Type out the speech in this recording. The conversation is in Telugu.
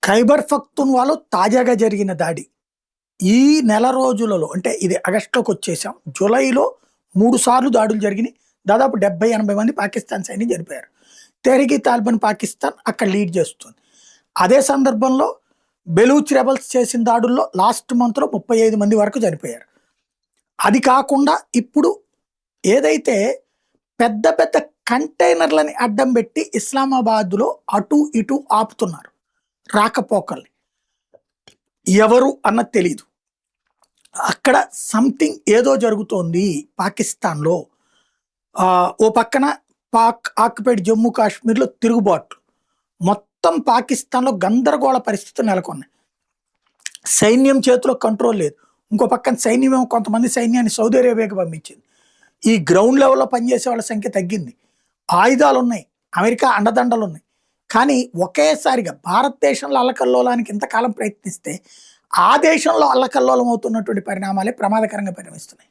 ఖైబర్ పఖ్తూన్వాలో తాజాగా జరిగిన దాడి. ఈ నెల రోజులలో అంటే ఇది ఆగస్టులోకి వచ్చేసాం. జూలైలో 3 సార్లు దాడులు జరిగినాయి. దాదాపు 70-80 మంది పాకిస్తాన్ సైన్యం చనిపోయారు. తెహ్రీక్ తాలిబాన్ పాకిస్తాన్ అక్కడ లీడ్ చేస్తుంది. అదే సందర్భంలో బెలూచ్ రెబల్స్ చేసిన దాడుల్లో లాస్ట్ మంత్లో 35 మంది వరకు చనిపోయారు. అది కాకుండా ఇప్పుడు ఏదైతే పెద్ద పెద్ద కంటైనర్లని అడ్డం పెట్టి ఇస్లామాబాద్లో అటు ఇటు ఆపుతున్నారు రాకపోకల్ని. ఎవరు అన్నది తెలీదు. అక్కడ సంథింగ్ ఏదో జరుగుతోంది పాకిస్తాన్‌లో. ఓ పక్కన పాక్ ఆక్యుపైడ్ జమ్మూ కాశ్మీర్‌లో తిరుగుబాట్లు. మొత్తం పాకిస్తాన్‌లో గందరగోళ పరిస్థితులు నెలకొన్నాయి. సైన్యం చేతిలో కంట్రోల్ లేదు. ఇంకో పక్కన సైన్యమేమో కొంతమంది సైన్యాన్ని సౌదీ అరేబియాకి పంపించింది. ఈ గ్రౌండ్ లెవెల్‌లో పనిచేసే వాళ్ళ సంఖ్య తగ్గింది. ఆయుధాలున్నాయి. అమెరికా అండదండలున్నాయి. కానీ ఒకేసారిగా భారతదేశంలో అల్లకల్లోలానికి ఇంతకాలం ప్రయత్నిస్తే, ఆ దేశంలో అల్లకల్లోలం అవుతున్నటువంటి పరిణామాలే ప్రమాదకరంగా పరిణమిస్తున్నాయి.